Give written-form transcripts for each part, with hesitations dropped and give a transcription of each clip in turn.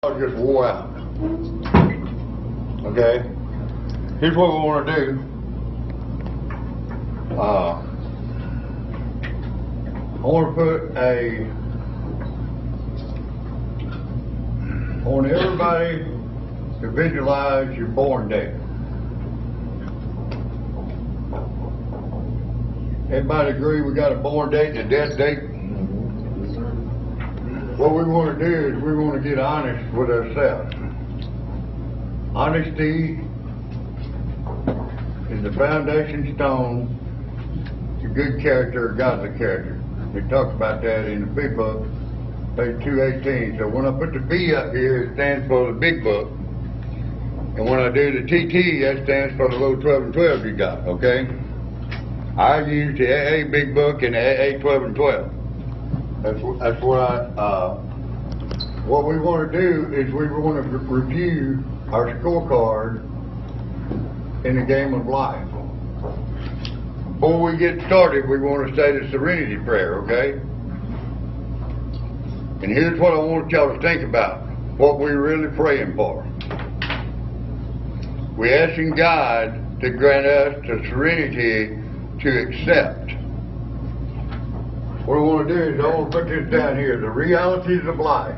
I just wore out. Okay? Here's what we want to do. I want everybody to visualize your born date. Everybody agree we got a born date and a death date? What we want to do is we want to get honest with ourselves. Honesty is the foundation stone to good character or godly character. We talk about that in the big book, page 218. So when I put the B up here, it stands for the big book. And when I do the TT, that stands for the little 12 and 12 you got, okay? I use the AA big book and the AA 12 and 12. That's what we want to do is we want to review our scorecard in the game of life. Before we get started, we want to say the serenity prayer, okay? And here's what I want y'all to think about, what we're really praying for. We're asking God to grant us the serenity to accept. What I want to do is I want to put this down here, the realities of life.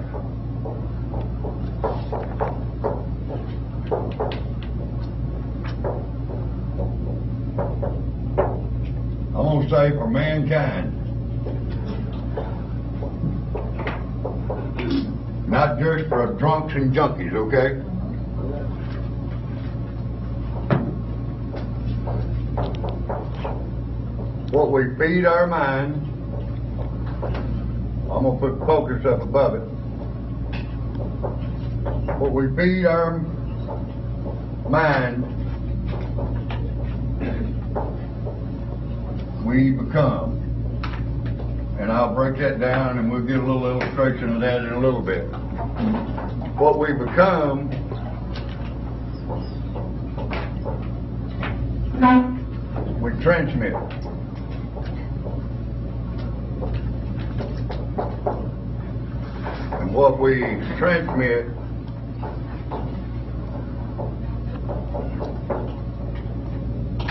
I'm going to say for mankind. Not just for drunks and junkies, okay? What we feed our mind, I'm going to put focus up above it. What we feed our mind, we become. And I'll break that down and we'll get a little illustration of that in a little bit. What we become, we transmit. And what we transmit,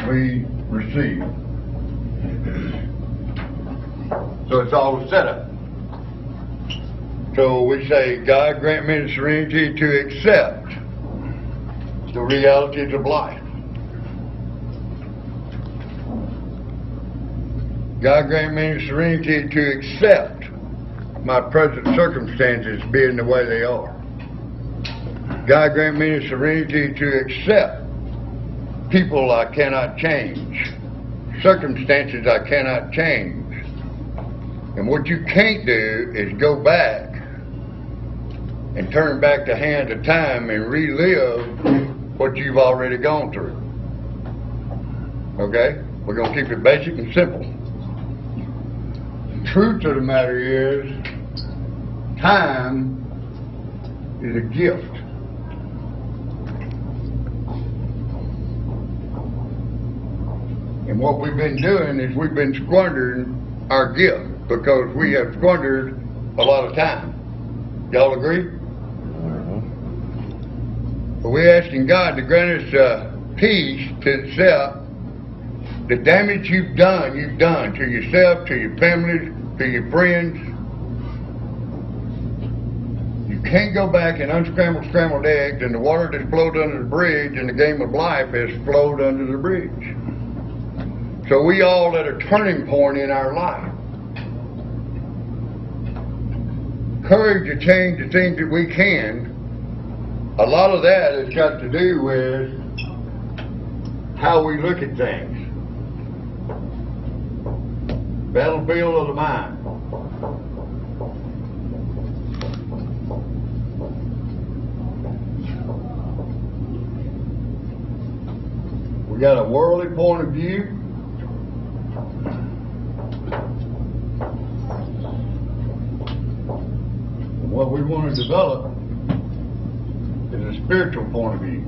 we receive. So it's all a setup. So we say, God grant me the serenity to accept the realities of life. God grant me the serenity to accept my present circumstances being the way they are. God grant me the serenity to accept people I cannot change, circumstances I cannot change. And what you can't do is go back and turn back the hand of time and relive what you've already gone through. Okay? We're going to keep it basic and simple. The truth of the matter is, time is a gift. And what we've been doing is we've been squandering our gift because we have squandered a lot of time. Y'all agree? But we're asking God to grant us peace to accept the damage you've done to yourself, to your families, to your friends. You can't go back and unscramble scrambled eggs, and the water that flowed under the bridge in the game of life has flowed under the bridge. So we all at a turning point in our life. Courage to change the things that we can. A lot of that has got to do with how we look at things. Battlefield of the mind. We got a worldly point of view. What we want to develop is a spiritual point of view.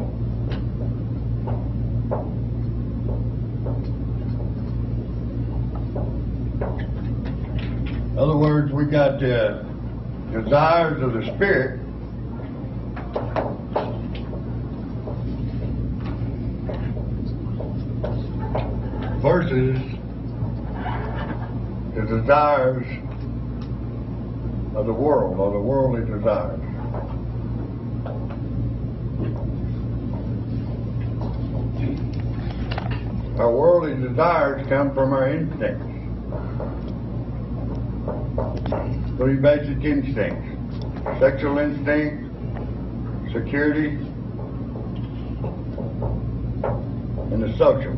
In other words, we got desires of the spirit versus the desires of the world, or the worldly desires. Our worldly desires come from our instincts. 3 basic instincts: sexual instinct, security, and the social.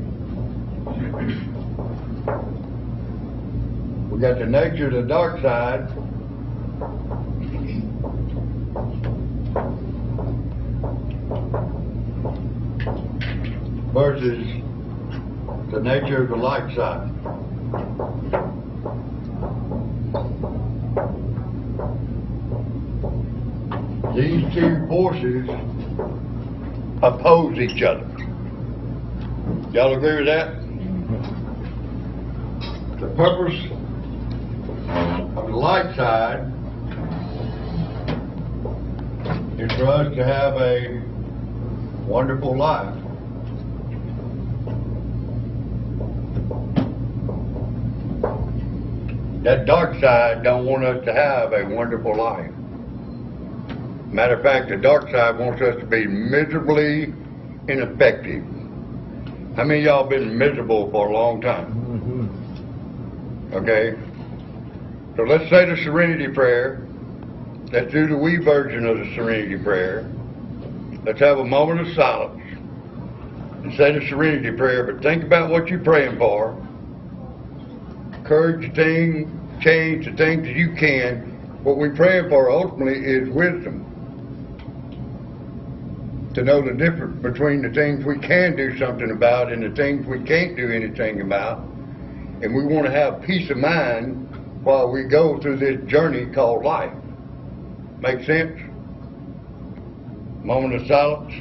We got the nature of the dark side, versus the nature of the light side. These two forces oppose each other. Y'all agree with that? The purpose of the light side is for us to have a wonderful life. That dark side don't want us to have a wonderful life. Matter of fact, the dark side wants us to be miserably ineffective. How many of y'all been miserable for a long time? Okay? So let's say the Serenity Prayer. Let's do the wee version of the Serenity Prayer. Let's have a moment of silence and say the Serenity Prayer, but think about what you're praying for. Encourage things, change the things that you can. What we're praying for ultimately is wisdom. To know the difference between the things we can do something about and the things we can't do anything about. And we want to have peace of mind while we go through this journey called life. Make sense? Moment of silence.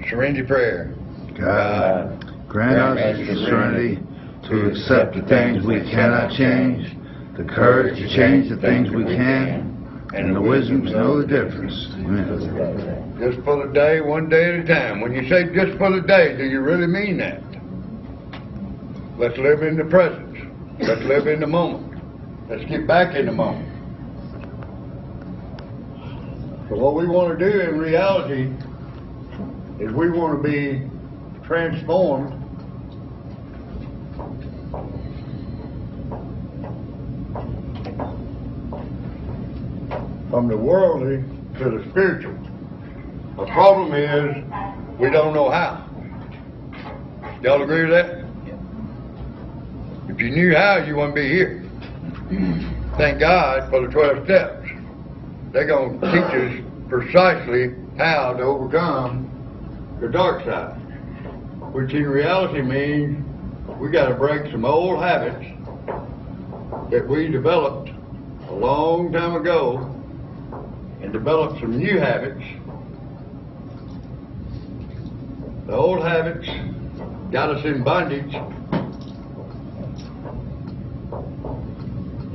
Serenity Prayer. God, grant us the serenity to accept the things we cannot change, the courage to change the things we can, and the wisdom to know the difference. Amen. Just for the day, one day at a time. When you say just for the day, do you really mean that? Let's live in the present. Let's live in the moment. Let's get back in the moment. So what we want to do in reality is we want to be transformed from the worldly to the spiritual. The problem is we don't know how. Y'all agree with that? If you knew how, you wouldn't be here. Thank God for the 12 steps. They're going to teach us precisely how to overcome the dark side, which in reality means we got to break some old habits that we developed a long time ago and develop some new habits. The old habits got us in bondage.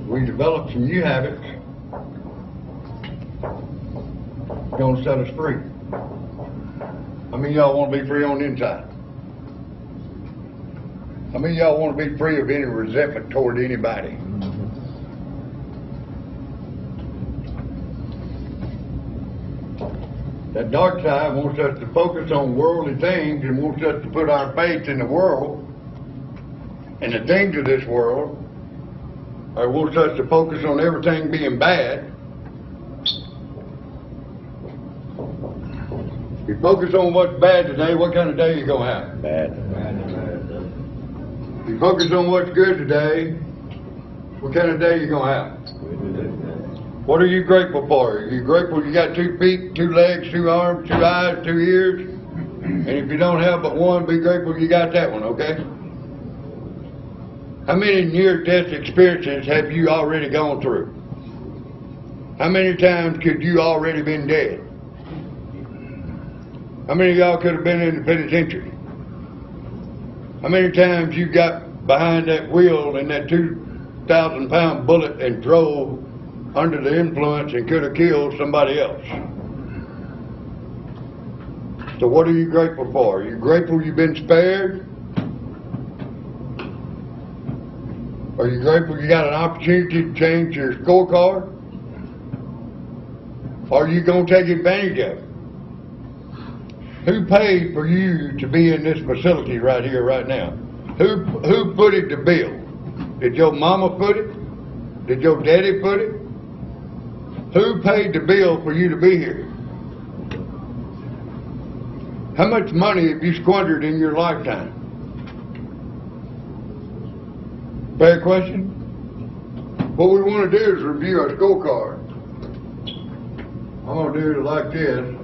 We developed some new habits. Gonna set us free. How many of y'all want to be free on the inside? How many of y'all want to be free of any resentment toward anybody? That dark side wants us to focus on worldly things and wants us to put our faith in the world and the things of this world, or wants us to focus on everything being bad. If you focus on what's bad today, what kind of day you going to have? Bad. If you focus on what's good today, what kind of day you going to have? What are you grateful for? Are you grateful you got 2 feet, 2 legs, 2 arms, 2 eyes, 2 ears? And if you don't have but one, be grateful you got that one, okay? How many near-death experiences have you already gone through? How many times could you already been dead? How many of y'all could have been in the penitentiary? How many times you got behind that wheel in that 2,000-pound bullet and drove under the influence and could have killed somebody else? So what are you grateful for? Are you grateful you've been spared? Are you grateful you got an opportunity to change your scorecard? Or are you going to take advantage of it? Who paid for you to be in this facility right here, right now? Who footed the bill? Did your mama foot it? Did your daddy foot it? Who paid the bill for you to be here? How much money have you squandered in your lifetime? Fair question? What we want to do is review our scorecard. I'm going to do it like this.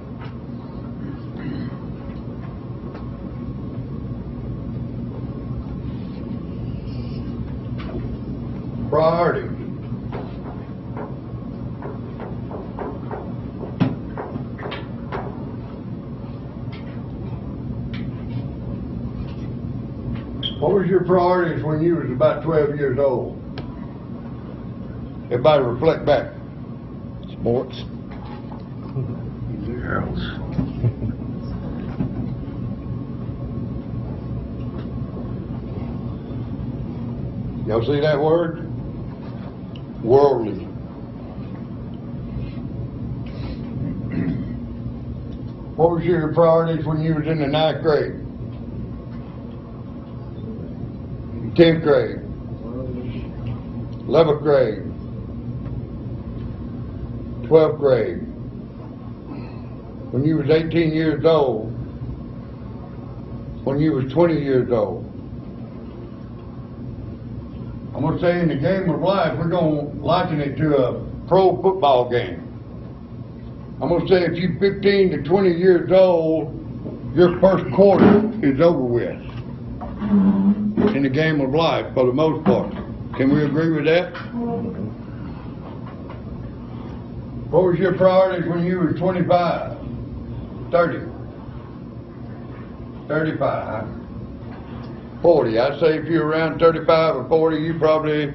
Priorities. What was your priorities when you was about 12 years old? Everybody reflect back. Sports. Girls. Y'all see that word? Worldly. What was your priorities when you was in the 9th grade? 10th grade? 11th grade? 12th grade? When you was 18 years old? When you was 20 years old? I'm going to say in the game of life, we're going to liken it to a pro football game. I'm going to say if you're 15 to 20 years old, your first quarter is over with in the game of life for the most part. Can we agree with that? What was your priorities when you were 25, 30, 35, 40? I'd say if you're around 35 or 40, you probably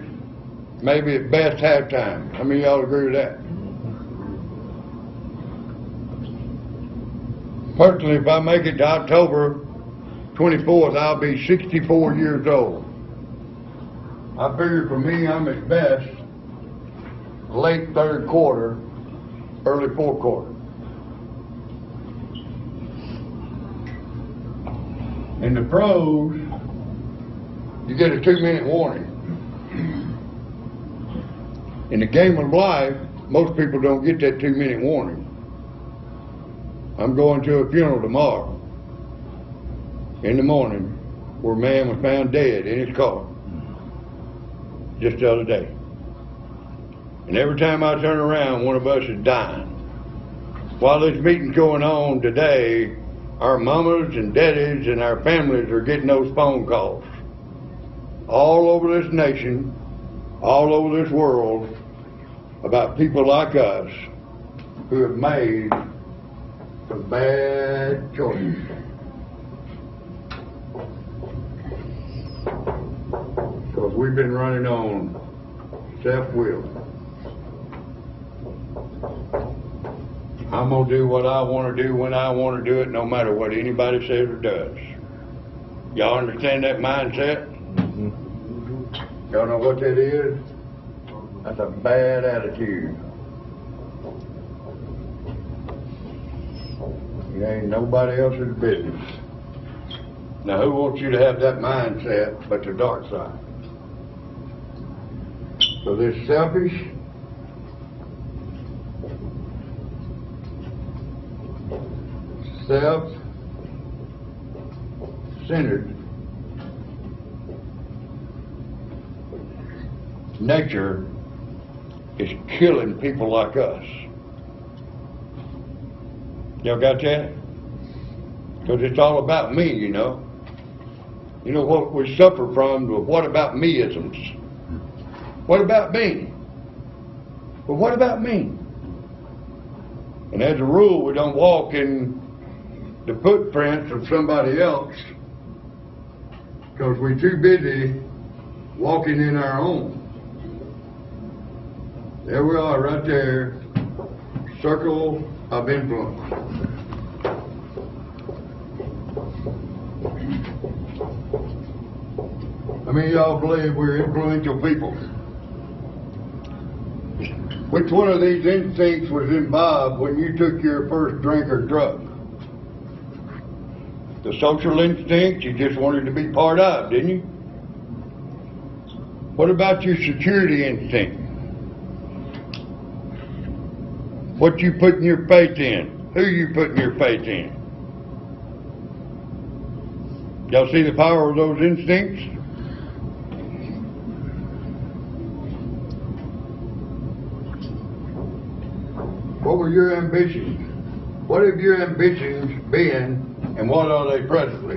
maybe at best halftime. How many of y'all agree with that? Personally, if I make it to October 24th, I'll be 64 years old. I figure for me, I'm at best late 3rd quarter, early 4th quarter. In the pros, you get a 2-minute warning. In the game of life, most people don't get that 2-minute warning. I'm going to a funeral tomorrow in the morning where a man was found dead in his car just the other day. And every time I turn around, one of us is dying. While this meeting's going on today, our mamas and daddies and our families are getting those phone calls all over this nation, all over this world, about people like us who have made some bad choices. Because we've been running on self-will. I'm going to do what I want to do when I want to do it, no matter what anybody says or does. Y'all understand that mindset? Y'all know what that is? That's a bad attitude. It ain't nobody else's business. Now, who wants you to have that mindset but the dark side? So this selfish, self-centered nature is killing people like us. Y'all got that? Because it's all about me, you know. You know what we suffer from, the what about me-isms. What about me? Well, what about me? And as a rule, we don't walk in the footprints of somebody else because we're too busy walking in our own. There we are right there, circle of influence. How many of y'all believe we're influential people? Which one of these instincts was involved when you took your first drink or drug? The social instinct you just wanted to be part of, didn't you? What about your security instinct? What you putting your faith in? Who you putting your faith in? Y'all see the power of those instincts? What were your ambitions? What have your ambitions been, and what are they presently?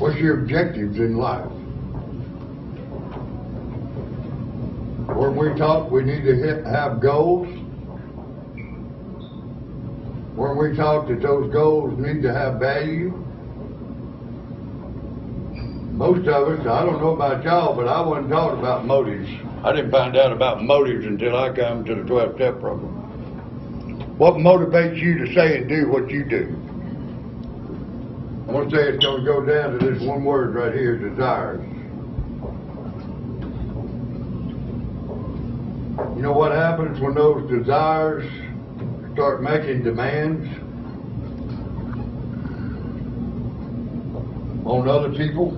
What's your objectives in life? Weren't we taught we need to have goals? Weren't we taught that those goals need to have value? Most of us, I don't know about y'all, but I wasn't taught about motives. I didn't find out about motives until I come to the 12-step program. What motivates you to say and do what you do? I'm going to say it's going to go down to this one word right here, desires. You know what happens when those desires start making demands on other people?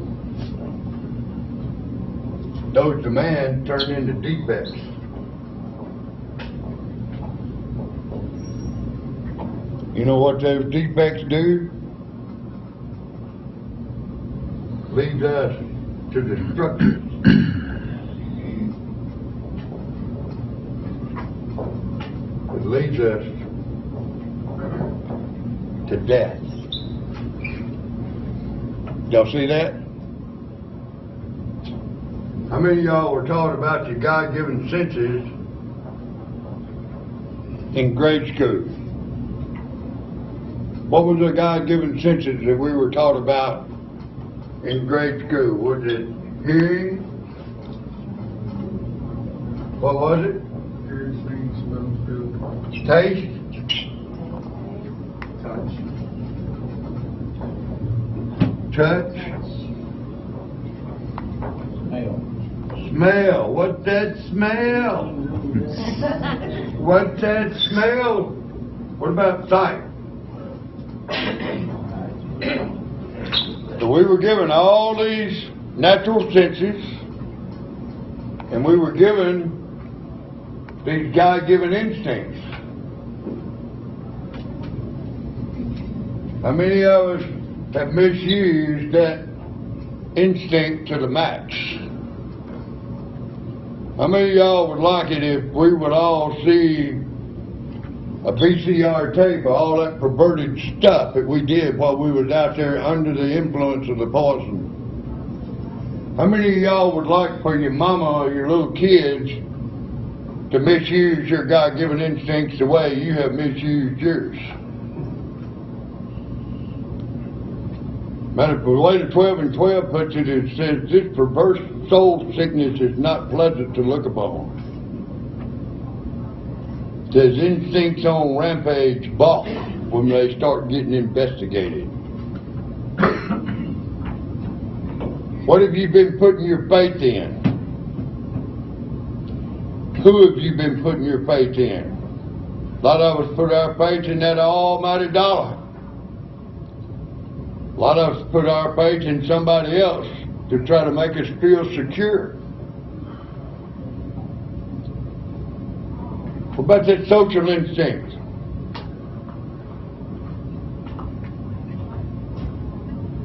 Those demands turn into defects. You know what those defects do? Leads us to destruction. It leads us to death. Y'all see that? How many of y'all were taught about your God-given senses in grade school? What was the God-given senses that we were taught about in grade school? Was it hearing? What was it? Hearing, seeing, smell, feel. Taste? Touch? Smell. What's that smell? What's that smell? What about sight? So we were given all these natural senses, and we were given these God-given instincts. How many of us have misused that instinct to the max? How many of y'all would like it if we would all see a VCR tape of all that perverted stuff that we did while we was out there under the influence of the poison? How many of y'all would like for your mama or your little kids to misuse your God-given instincts the way you have misused yours? Matter of the way the 12 and 12 puts it, it says this perverse soul sickness is not pleasant to look upon. It says instincts on rampage balk when they start getting investigated. What have you been putting your faith in? Who have you been putting your faith in? A lot of us put our faith in that almighty dollar. A lot of us put our faith in somebody else to try to make us feel secure. What about that social instinct?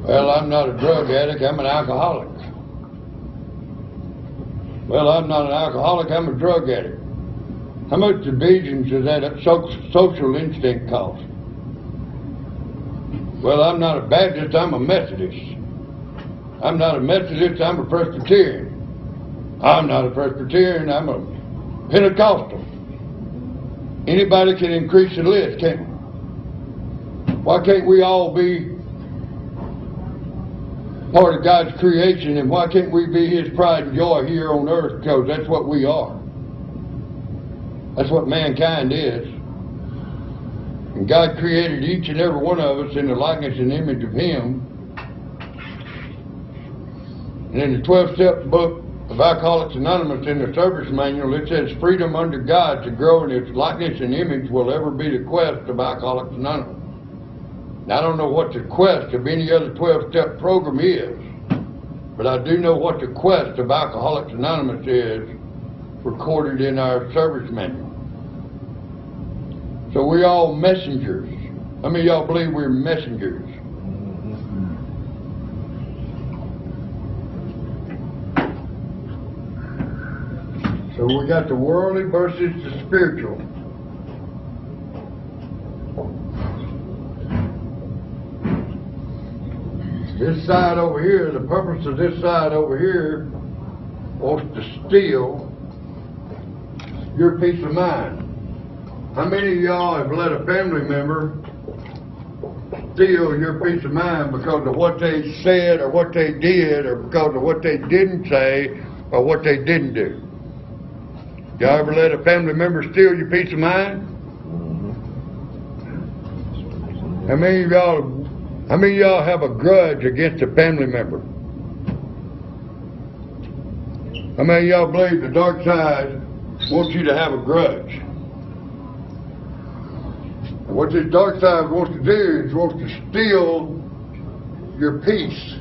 Well, I'm not a drug addict, I'm an alcoholic. Well, I'm not an alcoholic, I'm a drug addict. How much divisions does that social instinct cost? Well, I'm not a Baptist, I'm a Methodist. I'm not a Methodist, I'm a Presbyterian. I'm not a Presbyterian, I'm a Pentecostal. Anybody can increase the list, can't we? Why can't we all be part of God's creation, and why can't we be His pride and joy here on earth? Because that's what we are. That's what mankind is. And God created each and every one of us in the likeness and image of Him. And in the 12-step book of Alcoholics Anonymous, in the service manual, it says freedom under God to grow in its likeness and image will ever be the quest of Alcoholics Anonymous. Now, I don't know what the quest of any other 12-step program is, but I do know what the quest of Alcoholics Anonymous is, recorded in our service manual. So we're all messengers. How many of y'all believe we're messengers? So we got the worldly versus the spiritual. This side over here, the purpose of this side over here wants to steal your peace of mind. How many of y'all have let a family member steal your peace of mind because of what they said or what they did, or because of what they didn't say or what they didn't do? Y'all ever let a family member steal your peace of mind? How many of y'all have a grudge against a family member? How many of y'all believe the dark side wants you to have a grudge? And what this dark side wants to do is wants to steal your peace.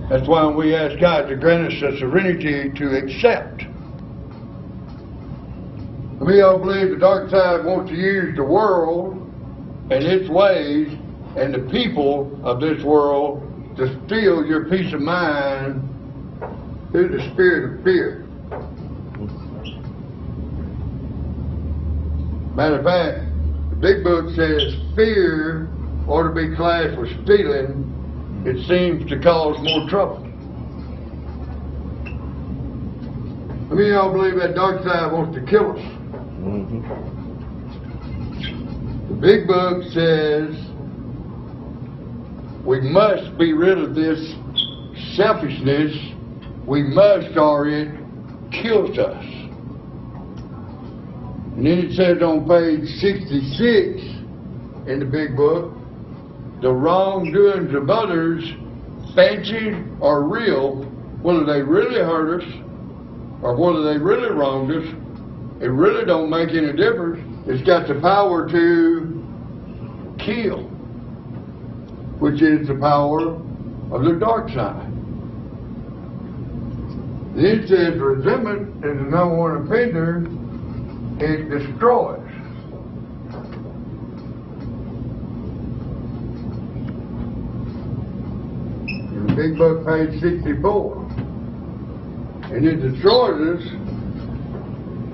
That's why we ask God to grant us the serenity to accept. How many of y'all believe the dark side wants to use the world and its ways and the people of this world to steal your peace of mind through the spirit of fear? Matter of fact, the big book says fear ought to be classed with stealing. It seems to cause more trouble. How many of y'all believe that dark side wants to kill us? The big book says we must be rid of this selfishness. We must, or it kills us. And then it says on page 66 in the big book, the wrongdoings of others, fancied or real, whether they really hurt us or whether they really wronged us, it really don't make any difference. It's got the power to kill, which is the power of the dark side. Then it says resentment is the number one offender. It destroys. In the big book, page 64. And it destroys us.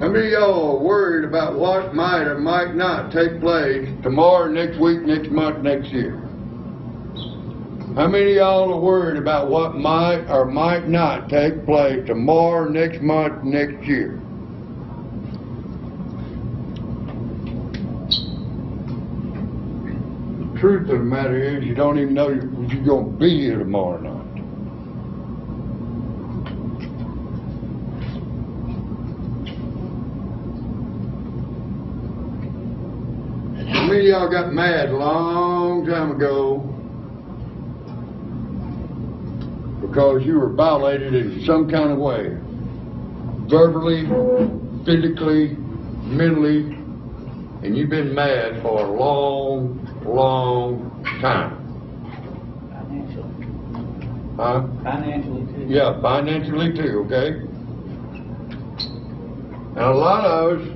How many of y'all are worried about what might or might not take place tomorrow, next week, next month, next year? How many of y'all are worried about what might or might not take place tomorrow, next month, next year? The truth of the matter is you don't even know if you're going to be here tomorrow or not. How many of y'all got mad a long time ago because you were violated in some kind of way? Verbally, physically, mentally, and you've been mad for a long time. Financially. Huh? Financially too. Yeah, financially too, okay? And a lot of us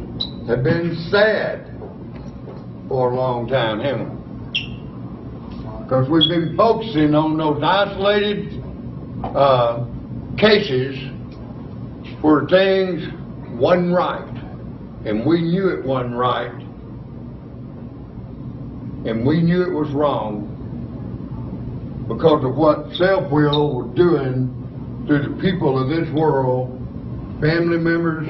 have been sad for a long time, haven't we? Because we've been focusing on those isolated cases where things wasn't right, and we knew it wasn't right, and we knew it was wrong because of what self-will was doing to the people of this world, family members,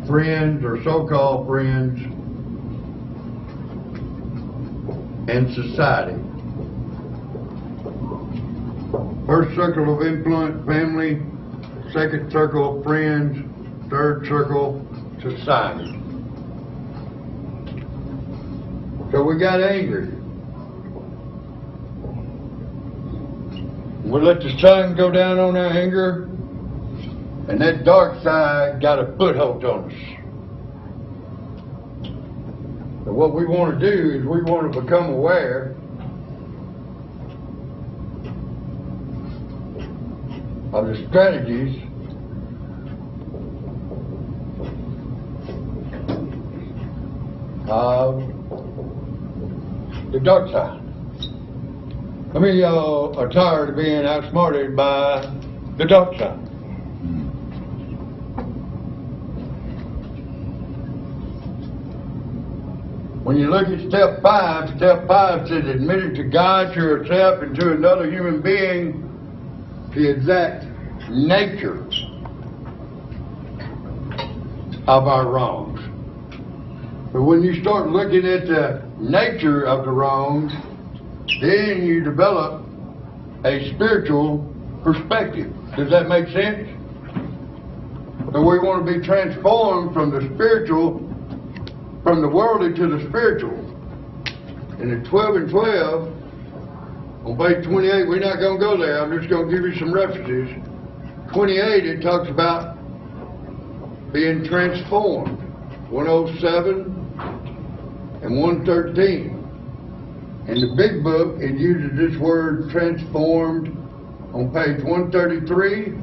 friends or so-called friends, and society. First circle of influence, family. Second circle, friends. Third circle, society. So we got angry. We let the sun go down on our anger, and that dark side got a foothold on us. So what we want to do is we want to become aware of the strategies of the dark side. How many of y'all are tired of being outsmarted by the dark side? When you look at step 5 says admitting to God, to yourself, and to another human being the exact nature of our wrongs. But when you start looking at the nature of the wrongs, then you develop a spiritual perspective. Does that make sense? So we want to be transformed from the spiritual, from the worldly to the spiritual. And in 12 and 12, on page 28, we're not going to go there. I'm just going to give you some references. 28, it talks about being transformed. 107 and 113. In the big book, it uses this word transformed on page 133,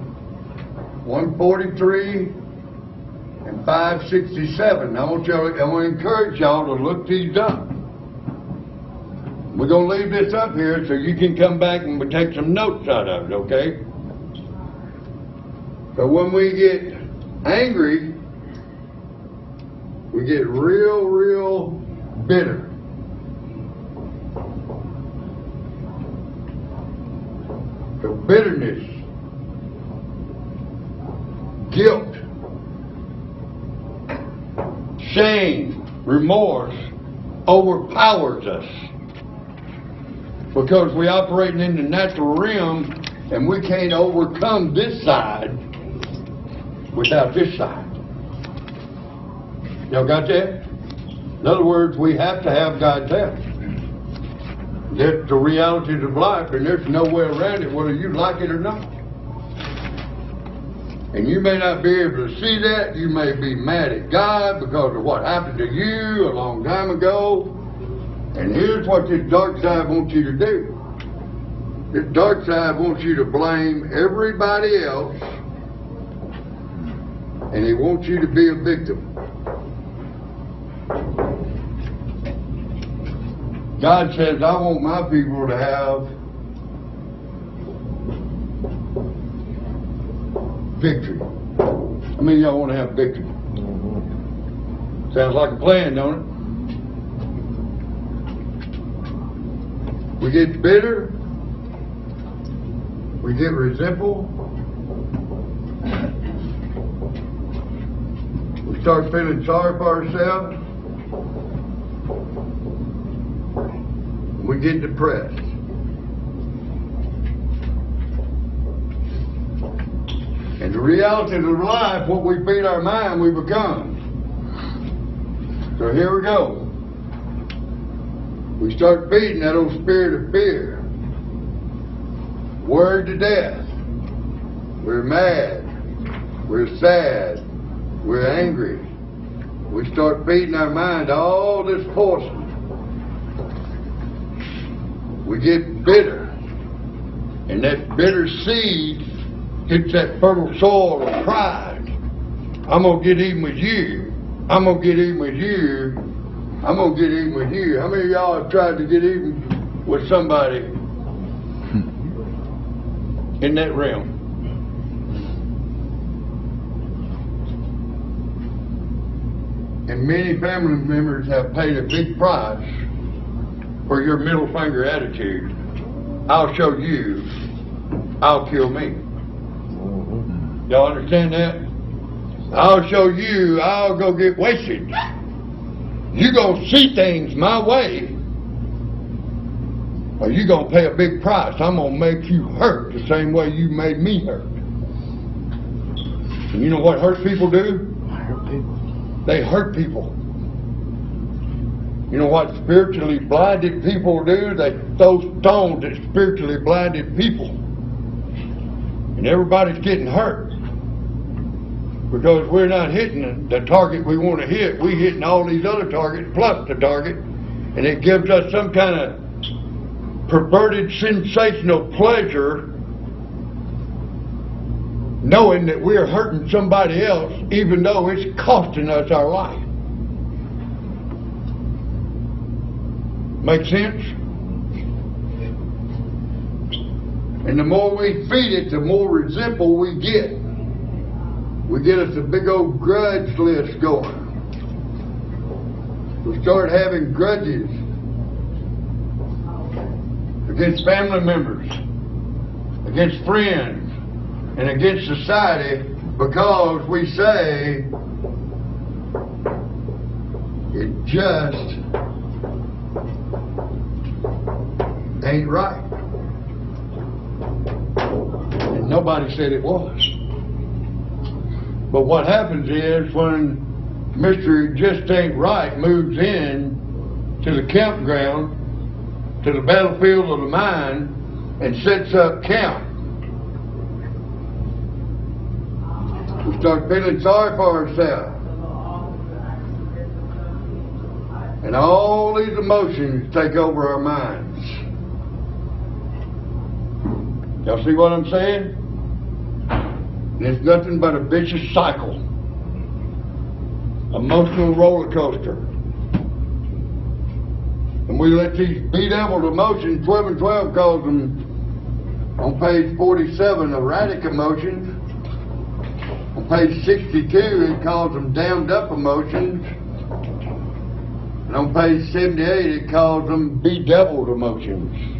143, and 567. I want to encourage y'all to look these up. We're going to leave this up here so you can come back and take some notes out of it, okay? So when we get angry, we get real bitter. So bitterness, guilt, shame, remorse overpowers us because we're operating in the natural realm and we can't overcome this side without this side. Y'all got that? In other words, we have to have God's help. That's the realities of life, and there's no way around it, whether you like it or not. And you may not be able to see that. You may be mad at God because of what happened to you a long time ago. And here's what this dark side wants you to do. This dark side wants you to blame everybody else, and he wants you to be a victim. God says, I want my people to have victory. How many of y'all want to have victory? Sounds like a plan, don't it? We get bitter. We get resentful. We start feeling sorry for ourselves. We get depressed. And the reality of life, what we feed our mind, we become. So here we go. We start feeding that old spirit of fear. Worried to death. We're mad. We're sad. We're angry. We start feeding our mind all this poison. We get bitter. And that bitter seed hits that fertile soil of pride. I'm going to get even with you. I'm going to get even with you. I'm going to get even with you. How many of y'all have tried to get even with somebody in that realm? And many family members have paid a big price for your middle finger attitude. I'll show you, I'll kill me. Y'all understand that? I'll show you, I'll go get wasted. You gonna see things my way, or you gonna pay a big price. I'm gonna make you hurt the same way you made me hurt. And you know what hurt people do? Hurt people. They hurt people. You know what spiritually blinded people do? They throw stones at spiritually blinded people. And everybody's getting hurt. Because we're not hitting the target we want to hit. We're hitting all these other targets plus the target. And it gives us some kind of perverted sensational pleasure knowing that we're hurting somebody else even though it's costing us our life. Make sense? And the more we feed it, the more resentful we get. We get us a big old grudge list going. We start having grudges against family members, against friends, and against society because we say it just ain't right. And nobody said it was. But what happens is when Mr. It Just Ain't Right moves in to the campground, to the battlefield of the mind, and sets up camp, we start feeling sorry for ourselves. And all these emotions take over our minds. Y'all see what I'm saying? And it's nothing but a vicious cycle. Emotional roller coaster. And we let these bedeviled emotions, 12 and 12 calls them, on page 47, erratic emotions. On page 62, it calls them dammed up emotions. And on page 78, it calls them bedeviled emotions.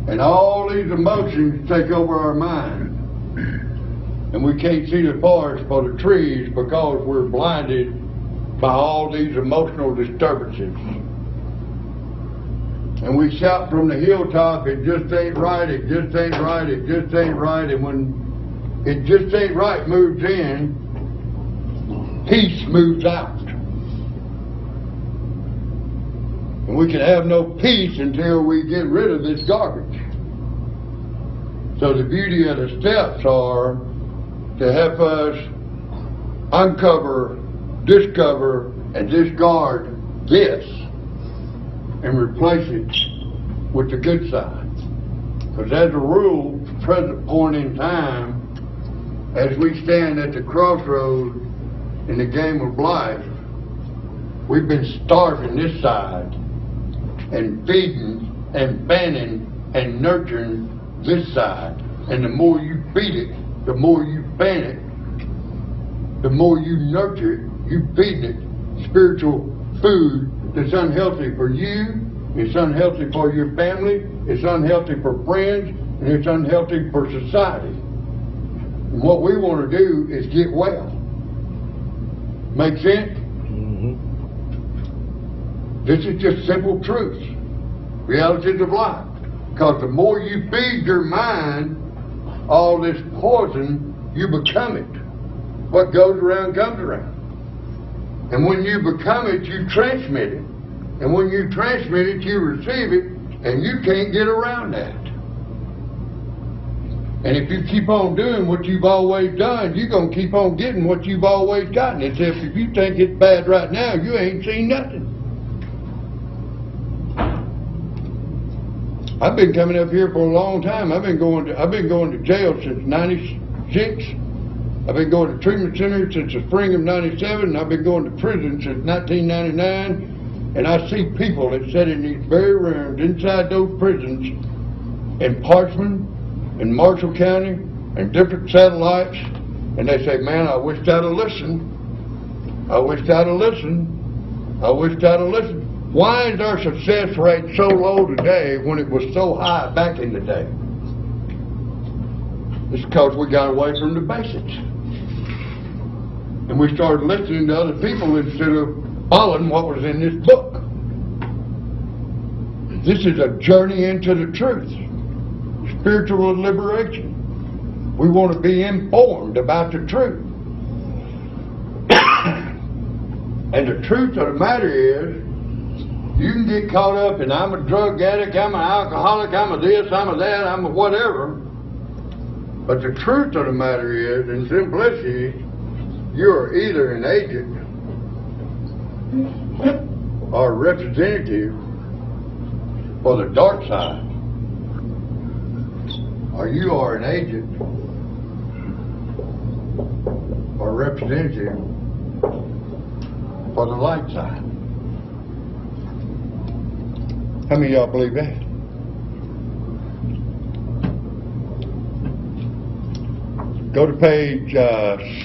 And all these emotions take over our mind. And we can't see the forest for the trees because we're blinded by all these emotional disturbances. And we shout from the hilltop, it just ain't right, it just ain't right, it just ain't right. And when it just ain't right moves in, peace moves out. And we can have no peace until we get rid of this garbage. So the beauty of the steps are to help us uncover, discover, and discard this and replace it with the good side. Because as a rule, at the present point in time, as we stand at the crossroads in the game of life, we've been starving this side and feeding and fanning and nurturing this side. And the more you feed it, the more you fan it, the more you nurture it, you feed it spiritual food that's unhealthy for you, it's unhealthy for your family, it's unhealthy for friends, and it's unhealthy for society. And what we want to do is get well. Make sense? Mm-hmm. This is just simple truth. Realities of life. Because the more you feed your mind all this poison, you become it. What goes around comes around. And when you become it, you transmit it. And when you transmit it, you receive it, and you can't get around that. And if you keep on doing what you've always done, you're going to keep on getting what you've always gotten. Except if you think it's bad right now, you ain't seen nothing. I've been coming up here for a long time. I've been going to jail since '96. I've been going to treatment center since the spring of '97. And I've been going to prison since 1999. And I see people that sit in these very rooms inside those prisons in Parchman, in Marshall County, and different satellites. And they say, man, I wished I'd have listened. I wished I'd have listened. I wished I'd have listened. Why is our success rate so low today when it was so high back in the day? It's because we got away from the basics. And we started listening to other people instead of following what was in this book. This is a journey into the truth. Spiritual liberation. We want to be informed about the truth. And the truth of the matter is, you can get caught up in I'm a drug addict, I'm an alcoholic, I'm a this, I'm a that, I'm a whatever. But the truth of the matter is, in simplicity, you're either an agent or a representative for the dark side, or you are an agent or representative for the light side. How many of y'all believe that? Go to page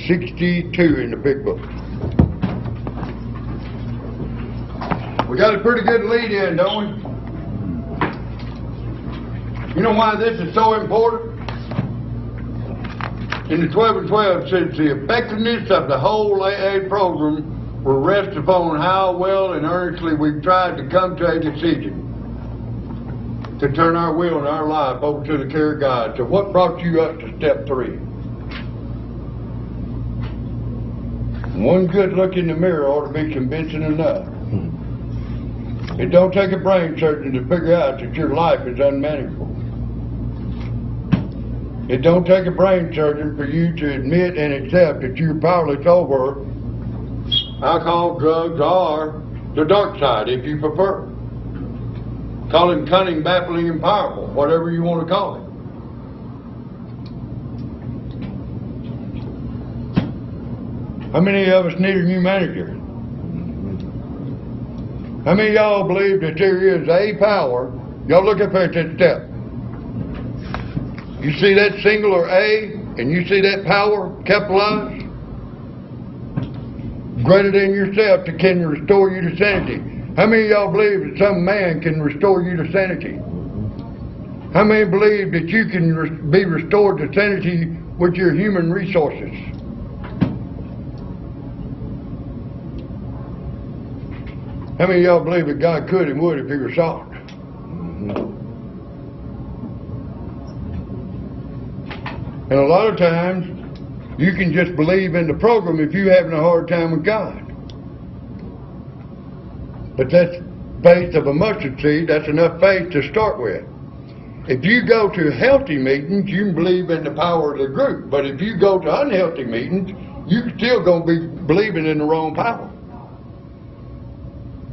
62 in the big book. We got a pretty good lead in, don't we? You know why this is so important? In the 12 and 12 it says the effectiveness of the whole AA program will rest upon how well and earnestly we've tried to come to a decision to turn our will and our life over to the care of God. So what brought you up to step 3? One good look in the mirror ought to be convincing enough. It don't take a brain surgeon to figure out that your life is unmanageable. It don't take a brain surgeon for you to admit and accept that you're powerless over alcohol, drugs, or the dark side, if you prefer. Call him cunning, baffling, and powerful, whatever you want to call it. How many of us need a new manager? How many of y'all believe that there is a power? Y'all look up there at that step. You see that singular A, and you see that power capitalized? Greater than yourself that can restore you to sanity. How many of y'all believe that some man can restore you to sanity? How many believe that you can be restored to sanity with your human resources? How many of y'all believe that God could and would if he were sought? And a lot of times, you can just believe in the program if you're having a hard time with God. But that's faith of a mustard seed. That's enough faith to start with. If you go to healthy meetings, you can believe in the power of the group. But if you go to unhealthy meetings, you're still going to be believing in the wrong power.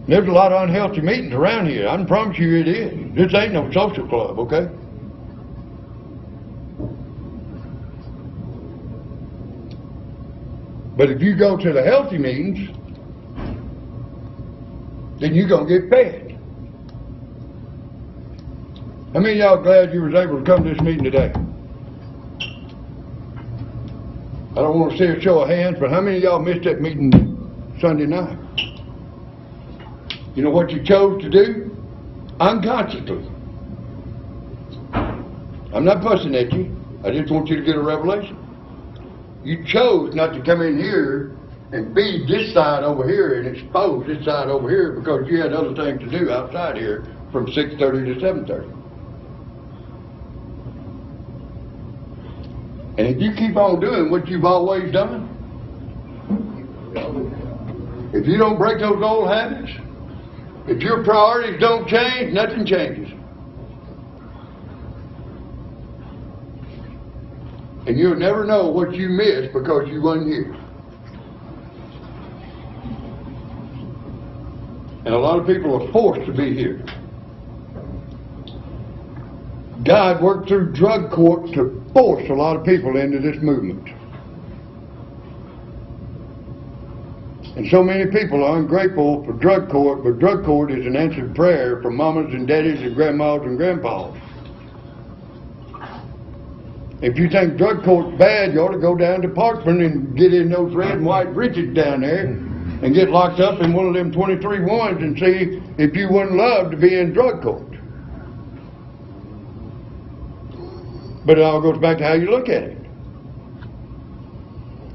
There's a lot of unhealthy meetings around here. I can promise you it is. This ain't no social club, okay? But if you go to the healthy meetings, then you're going to get fed. How many of y'all glad you was able to come to this meeting today? I don't want to see a show of hands, but how many of y'all missed that meeting Sunday night? You know what you chose to do? Unconsciously. I'm not fussing at you. I just want you to get a revelation. You chose not to come in here and feed this side over here and expose this side over here because you had other things to do outside here from 6:30 to 7:30. And if you keep on doing what you've always done, if you don't break those old habits, if your priorities don't change, nothing changes. And you'll never know what you missed because you wasn't here. And a lot of people are forced to be here. God worked through drug court to force a lot of people into this movement. And so many people are ungrateful for drug court, but drug court is an answered prayer for mamas and daddies and grandmas and grandpas. If you think drug court's bad, you ought to go down to Parkman and get in those red and white britches down there and get locked up in one of them 23 ones and see if you wouldn't love to be in drug court. But it all goes back to how you look at it.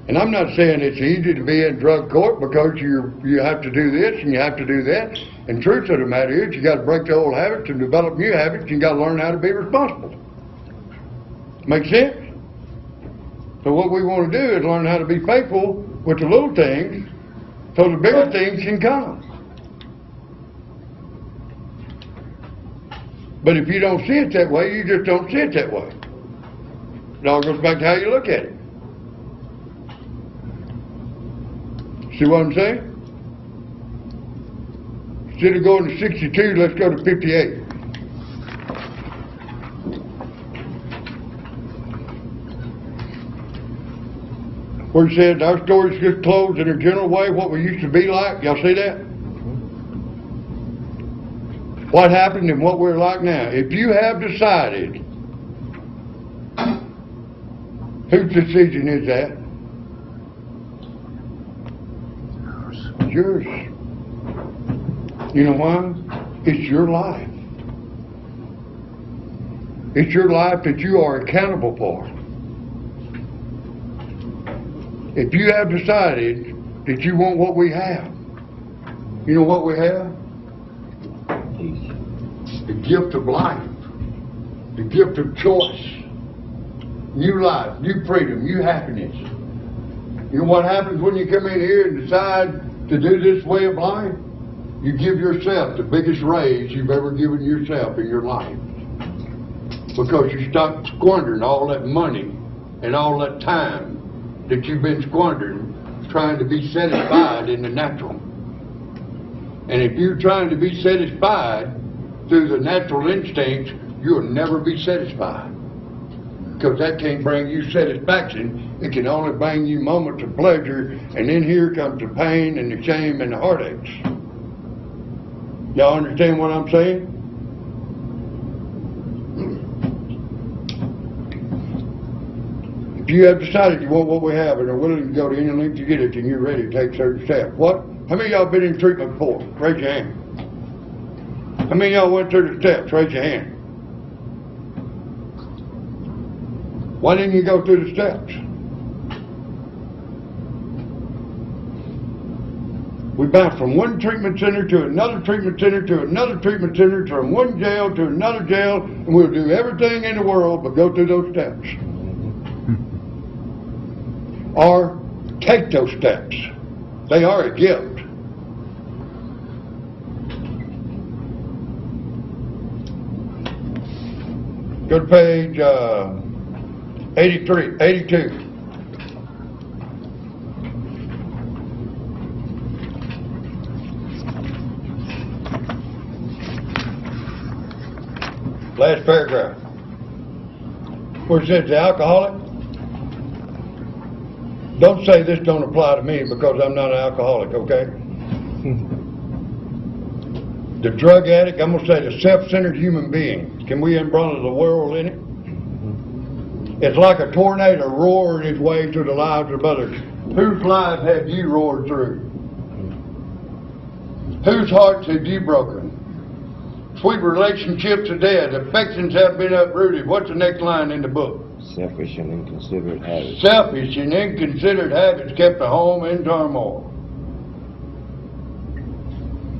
And I'm not saying it's easy to be in drug court because you have to do this and you have to do that. And truth of the matter is you got to break the old habits and develop new habits. You got to learn how to be responsible. Make sense? So what we want to do is learn how to be faithful with the little things so the bigger things can come. But if you don't see it that way, you just don't see it that way. It all goes back to how you look at it. See what I'm saying? Instead of going to 62, let's go to 58. Where it says our story's just closed in a general way, what we used to be like. Y'all see that? What happened and what we're like now. If you have decided, whose decision is that? It's yours. You know why? It's your life. It's your life that you are accountable for. If you have decided that you want what we have, you know what we have? The gift of life, the gift of choice, new life, new freedom, new happiness. You know what happens when you come in here and decide to do this way of life? You give yourself the biggest raise you've ever given yourself in your life. Because you stop squandering all that money and all that time that you've been squandering trying to be satisfied in the natural. And if you're trying to be satisfied through the natural instincts, you'll never be satisfied. Because that can't bring you satisfaction. It can only bring you moments of pleasure, and then here comes the pain and the shame and the heartaches. Y'all understand what I'm saying? If you have decided you want what we have and are willing to go to any length to get it, then you're ready to take certain steps. What? How many of y'all been in treatment before? Raise your hand. How many of y'all went through the steps? Raise your hand. Why didn't you go through the steps? We bounce from one treatment center to another treatment center to another treatment center, from one jail to another jail, and we'll do everything in the world but go through those steps. Or take those steps. They are a gift. Go to page 82. Last paragraph. Where it says the alcoholic. Don't say this don't apply to me because I'm not an alcoholic, okay? The drug addict, I'm going to say the self-centered human being. Can we umbrella the world in it? It's like a tornado roaring its way through the lives of others. Whose lives have you roared through? Whose hearts have you broken? Sweet relationships are dead. Affections have been uprooted. What's the next line in the book? Selfish and inconsiderate habits. Selfish and inconsiderate habits kept the home in turmoil.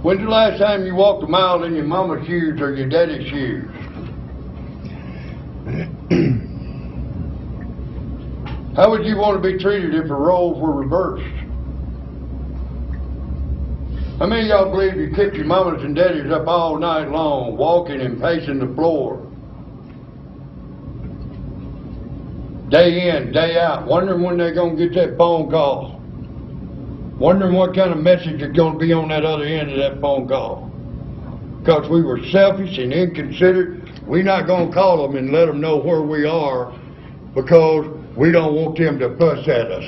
When's the last time you walked a mile in your mama's shoes or your daddy's shoes? How would you want to be treated if the roles were reversed? How many of y'all believe you kept your mamas and daddies up all night long, walking and pacing the floor? Day in, day out, wondering when they're going to get that phone call. Wondering what kind of message is going to be on that other end of that phone call. Because we were selfish and inconsiderate, we're not going to call them and let them know where we are because we don't want them to fuss at us.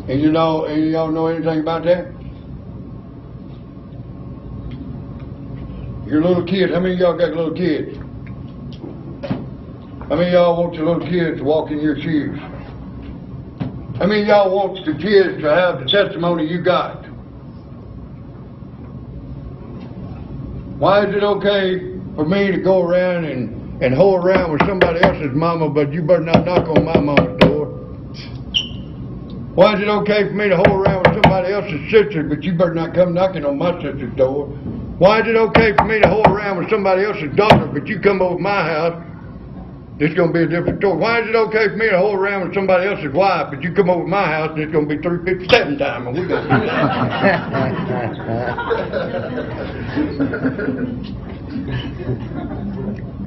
And y'all know anything about that? Your little kids, how many of y'all got little kids? How many of y'all want your little kids to walk in your shoes? How many of y'all want the kids to have the testimony you got? Why is it okay for me to go around and hoe around with somebody else's mama, but you better not knock on my mama's door? Why is it okay for me to hoe around with somebody else's sister, but you better not come knocking on my sister's door? Why is it okay for me to hoe around with somebody else's daughter, but you come over to my house it's gonna be a different story. Why is it okay for me to hold around with somebody else's wife, but you come over to my house and it's gonna be 357 time and we're gonna do that?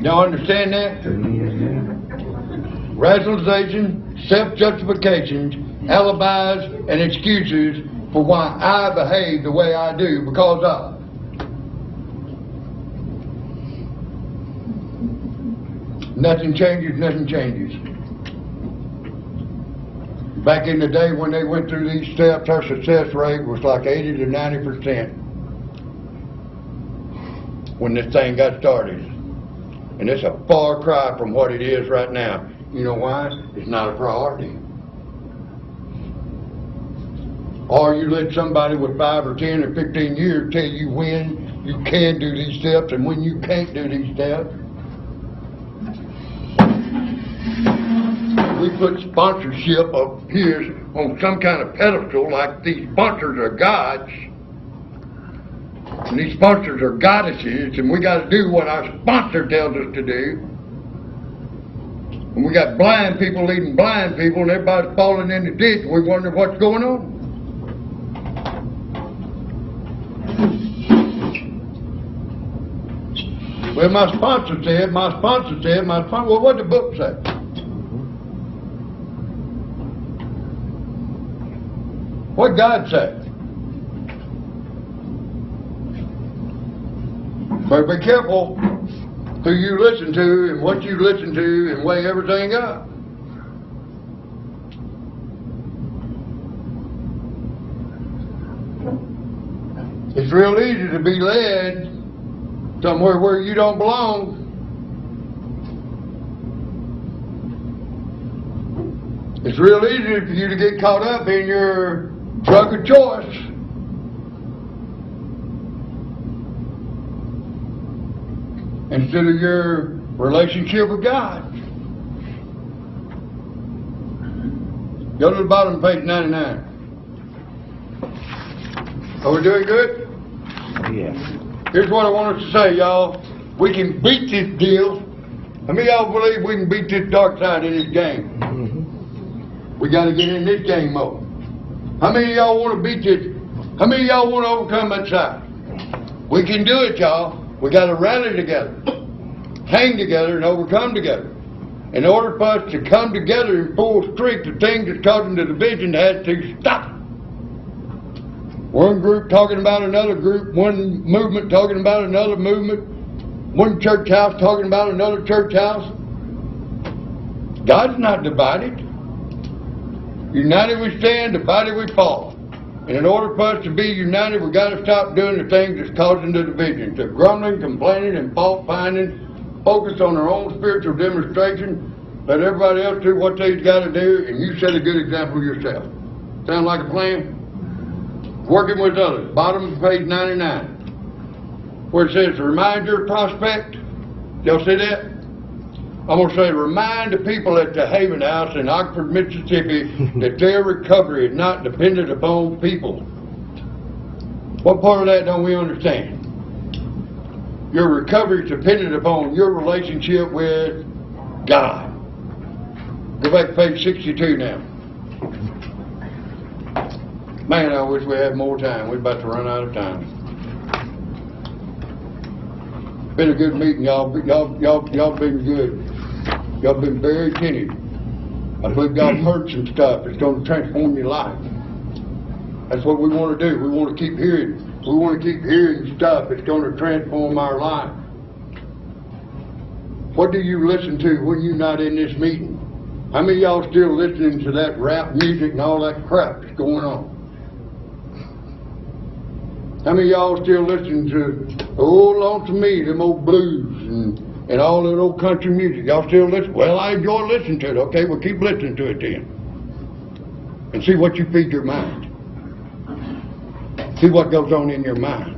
Y'all understand that? Rationalization, self-justifications, alibis, and excuses for why I behave the way I do because of. Nothing changes, nothing changes. Back in the day when they went through these steps, our success rate was like 80 to 90% when this thing got started. And it's a far cry from what it is right now. You know why? It's not a priority. Or you let somebody with 5 or 10 or 15 years tell you when you can do these steps and when you can't do these steps. We put sponsorship of his on some kind of pedestal like these sponsors are gods. And these sponsors are goddesses, and we got to do what our sponsor tells us to do. And we got blind people leading blind people, and everybody's falling in the ditch. We wonder what's going on. Well, my sponsor said, well, what did the book say? What God say? But be careful who you listen to and what you listen to and weigh everything up. It's real easy to be led somewhere where you don't belong. It's real easy for you to get caught up in your drug of choice. Instead of your relationship with God. Go to the bottom of page 99. Are we doing good? Yes. Here's what I want us to say, y'all. We can beat this deal. How many of y'all believe we can beat this dark side in this game? We got to get in this game mode. How many of y'all want to beat this? How many of y'all want to overcome that side? We can do it, y'all. We got to rally together, hang together, and overcome together. In order for us to come together in full strength, the thing that's causing the division has to stop. One group talking about another group, one movement talking about another movement, one church house talking about another church house. God's not divided. United we stand, divided we fall. And in order for us to be united, we've got to stop doing the things that's causing the division. To grumbling, complaining, and fault finding, focus on our own spiritual demonstration, let everybody else do what they've got to do, and you set a good example yourself. Sound like a plan? Working with others, bottom of page 99, where it says, remind your prospect. Y'all see that? I'm going to say, remind the people at the Haven House in Oxford, Mississippi, that their recovery is not dependent upon people. What part of that don't we understand? Your recovery is dependent upon your relationship with God. Go back to page 62 now. Man, I wish we had more time. We're about to run out of time. Been a good meeting, y'all. Y'all been good. Y'all been very attentive. I believe God heard some stuff. It's going to transform your life. That's what we want to do. We want to keep hearing. We want to keep hearing stuff that's going to transform our life. What do you listen to when you're not in this meeting? How many of y'all still listening to that rap music and all that crap that's going on? How many of y'all still listening to old Lonesome Me, them old blues and all that old country music? Y'all still listen? Well, I enjoy listening to it. Okay, well, keep listening to it then. And see what you feed your mind. See what goes on in your mind.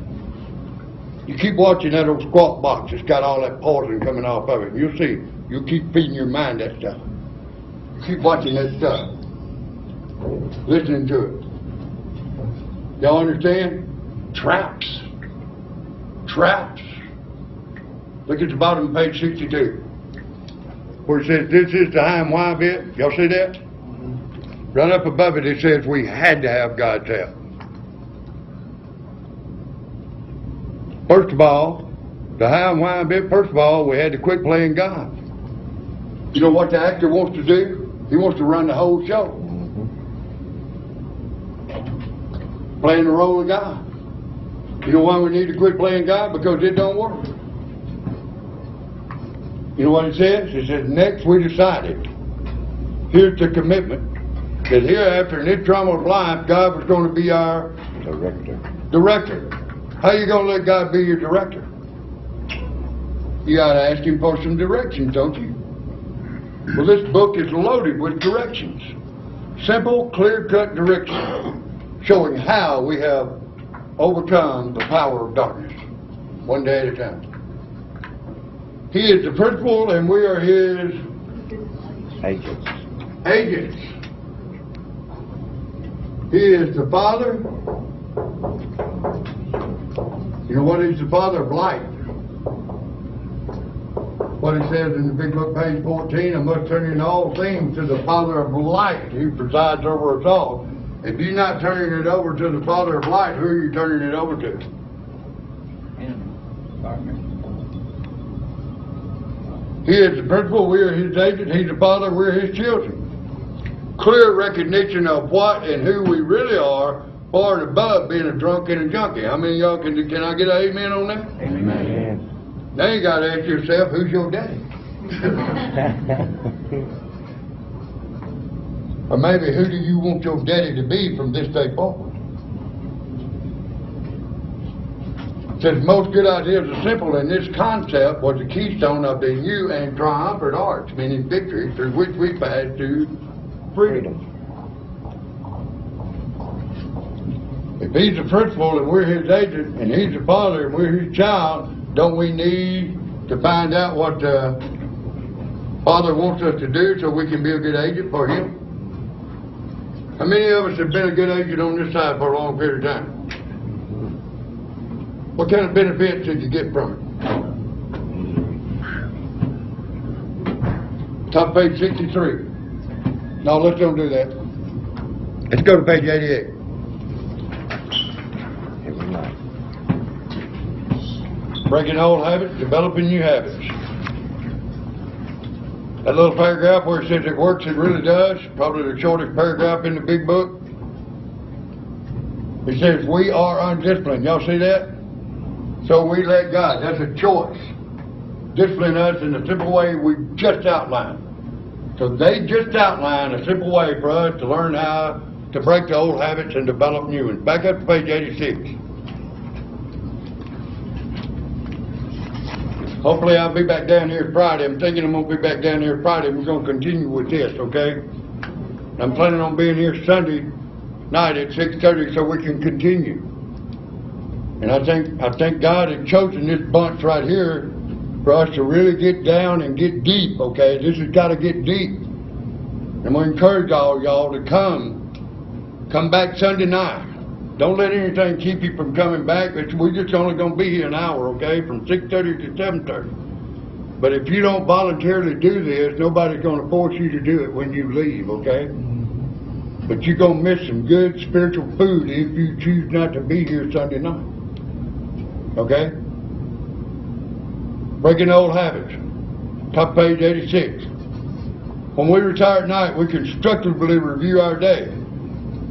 You keep watching that old squat box. It's got all that poison coming off of it. You'll see. You'll keep feeding your mind that stuff. You keep watching that stuff. Listening to it. Y'all understand? Traps. Traps. Look at the bottom of page 62. where it says, this is the how and why bit. Y'all see that? Right up above it, it says we had to have God's help. First of all, the how and why bit, first of all, we had to quit playing God. You know what the actor wants to do? He wants to run the whole show. Playing the role of God. You know why we need to quit playing God? Because it don't work. You know what it says? It says, next we decided, here's the commitment, that hereafter in this drama of life, God was going to be our director. How you going to let God be your director? You got to ask Him for some directions, don't you? Well, this book is loaded with directions. Simple, clear-cut directions showing how we have overcome the power of darkness, one day at a time. He is the principal and we are His agents. He is the Father. You know what? He's the Father of light. What He says in the big book, page 14, I must turn in all things to the Father of light who presides over us all. If you're not turning it over to the Father of light, who are you turning it over to? He is the principal, we are His agent, He's the Father, we're His children. Clear recognition of what and who we really are, far and above being a drunk and a junkie. How many of y'all can I get an amen on that? Amen. Now you got to ask yourself, who's your daddy? Or maybe, who do you want your daddy to be from this day forward? It says most good ideas are simple, and this concept was the keystone of the new and triumphant arch, meaning victory, through which we pass to freedom. If He's the principal and we're His agent, and He's the Father and we're His child, don't we need to find out what the Father wants us to do so we can be a good agent for Him? How many of us have been a good agent on this side for a long period of time? What kind of benefits did you get from it? Top page 63. No, let's don't do that. Let's go to page 88. Breaking old habits, developing new habits. That little paragraph where it says it works, it really does. Probably the shortest paragraph in the big book. It says we are undisciplined. Y'all see that? So we let God. That's a choice. Discipline us in the simple way we just outlined. So they just outlined a simple way for us to learn how to break the old habits and develop new ones. Back up to page 86. Hopefully I'll be back down here Friday. I'm thinking I'm going to be back down here Friday. We're going to continue with this, okay? I'm planning on being here Sunday night at 6:30 so we can continue. And I think God has chosen this bunch right here for us to really get down and get deep, okay? This has got to get deep. And we encourage all y'all to come back Sunday night. Don't let anything keep you from coming back. We're just only going to be here an hour, okay, from 6:30 to 7:30. But if you don't voluntarily do this, nobody's going to force you to do it when you leave, okay? But you're going to miss some good spiritual food if you choose not to be here Sunday night, okay? Breaking old habits. Top page 86. When we retire at night, we constructively review our day.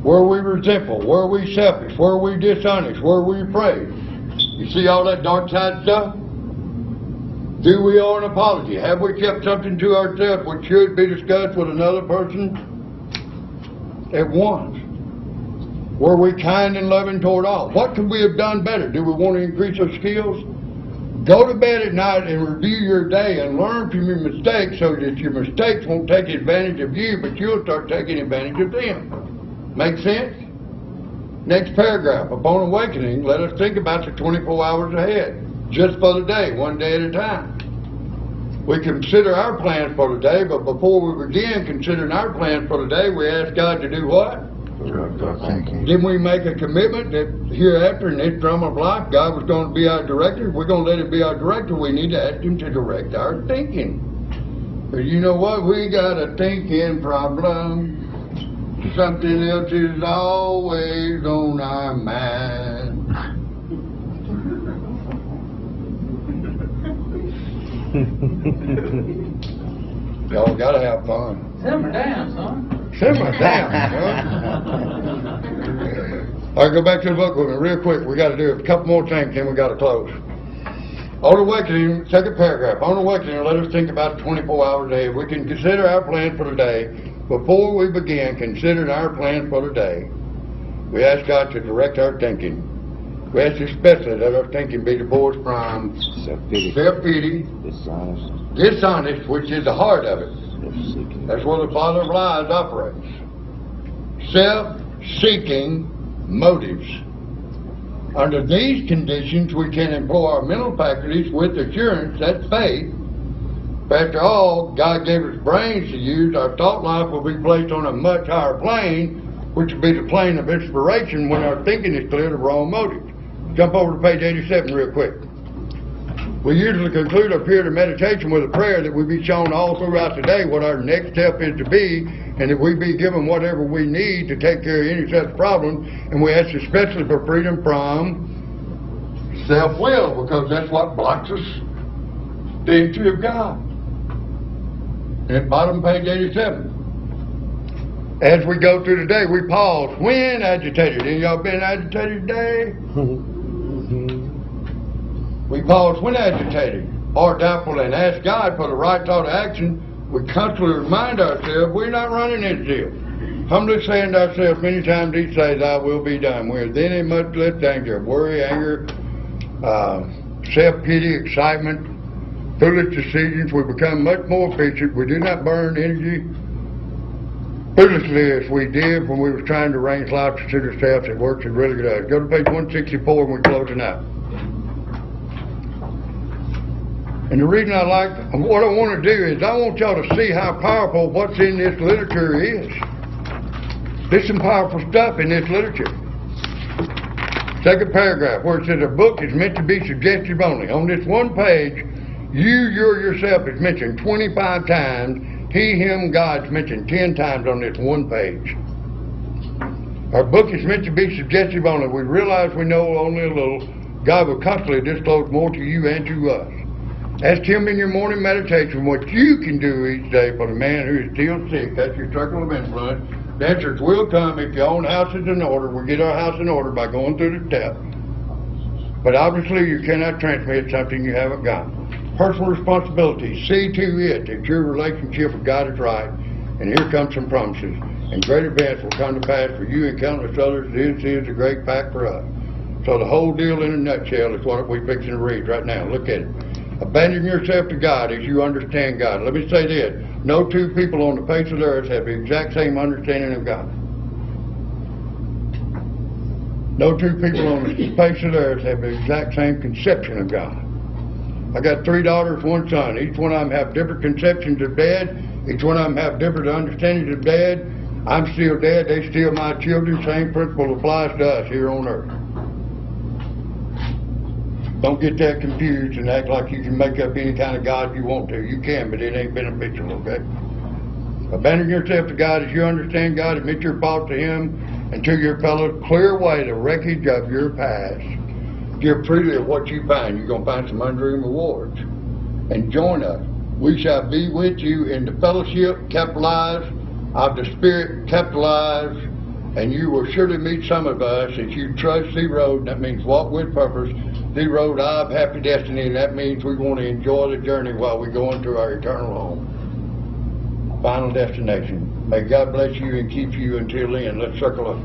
Were we resentful? Were we selfish? Were we dishonest? Were we afraid? You see all that dark side stuff? Do we owe an apology? Have we kept something to ourselves which should be discussed with another person at once? Were we kind and loving toward all? What could we have done better? Do we want to increase our skills? Go to bed at night and review your day and learn from your mistakes so that your mistakes won't take advantage of you, but you'll start taking advantage of them. Make sense? Next paragraph. Upon awakening, let us think about the 24 hours ahead, just for the day, one day at a time. We consider our plans for the day, but before we begin considering our plans for the day, we ask God to do what? Didn't we make a commitment that hereafter in this drama of life, God was going to be our director? If we're going to let Him be our director, we need to ask Him to direct our thinking. But you know what? We got a thinking problem. Something else is always on our mind. Y'all gotta have fun. Simmer down, son. Simmer down, son. All right, go back to the book with me real quick. We gotta do a couple more things, then we gotta close. On awakening, second paragraph. On awakening, let us think about 24-hour day. We can consider our plans for the day. Before we begin considering our plans for the day, we ask God to direct our thinking. We ask especially that our thinking be divorced from self-pity, dishonest, which is the heart of it. That's where the father of lies operates. Self-seeking motives. Under these conditions, we can employ our mental faculties with assurance that faith. After all, God gave us brains to use. Our thought life will be placed on a much higher plane, which will be the plane of inspiration when our thinking is clear of wrong motives. Jump over to page 87 real quick. We usually conclude our period of meditation with a prayer that we be shown all throughout the day what our next step is to be, and that we be given whatever we need to take care of any such problem. And we ask especially for freedom from self-will, because that's what blocks us the entry of God. At bottom page 87. As we go through the day, we pause. When agitated? Any of y'all been agitated today? We pause when agitated or doubtful and ask God for the right thought of action. We constantly remind ourselves we're not running this deal. Humbly saying to ourselves many times each day, thy will be done. We're then in much less danger of worry, anger, self-pity, excitement, foolish decisions. We become much more efficient. We do not burn energy foolishly as we did when we were trying to arrange life to suit ourselves. It works, it really does. Go to page 164 and we're closing out. And the reason what I want to do is I want y'all to see how powerful what's in this literature is. There's some powerful stuff in this literature. Second paragraph, where it says a book is meant to be suggestive only. On this one page, yourself is mentioned 25 times. He, him, God's mentioned 10 times on this one page. Our book is meant to be suggestive only. We realize we know only a little. God will constantly disclose more to you and to us. Ask Him in your morning meditation what you can do each day for the man who is still sick. That's your circle of influence. The answers will come if your own house is in order. We get our house in order by going through the steps. But obviously you cannot transmit something you haven't got. Personal responsibility. See to it that your relationship with God is right. And here comes some promises. And great events will come to pass for you and countless others. This is a great fact for us. So the whole deal in a nutshell is what we're fixing to read right now. Look at it. Abandon yourself to God as you understand God. Let me say this. No two people on the face of the earth have the exact same understanding of God. No two people on the face of the earth have the exact same conception of God. I got 3 daughters, 1 son. Each one of them have different conceptions of dad. Each one of them have different understandings of dad. I'm still dad. They still my children. Same principle applies to us here on earth. Don't get that confused and act like you can make up any kind of God you want to. You can, but it ain't beneficial, okay? Abandon yourself to God as you understand God. Admit your fault to Him and to your fellows. Clear away the wreckage of your past. Give freely of what you find. You're going to find some unreal rewards. And join us. We shall be with you in the fellowship, capitalized, of the Spirit, capitalized, and you will surely meet some of us as you trust the road. That means walk with purpose. The road of happy destiny, and that means we want to enjoy the journey while we go into our eternal home. Final destination. May God bless you and keep you until then. Let's circle up.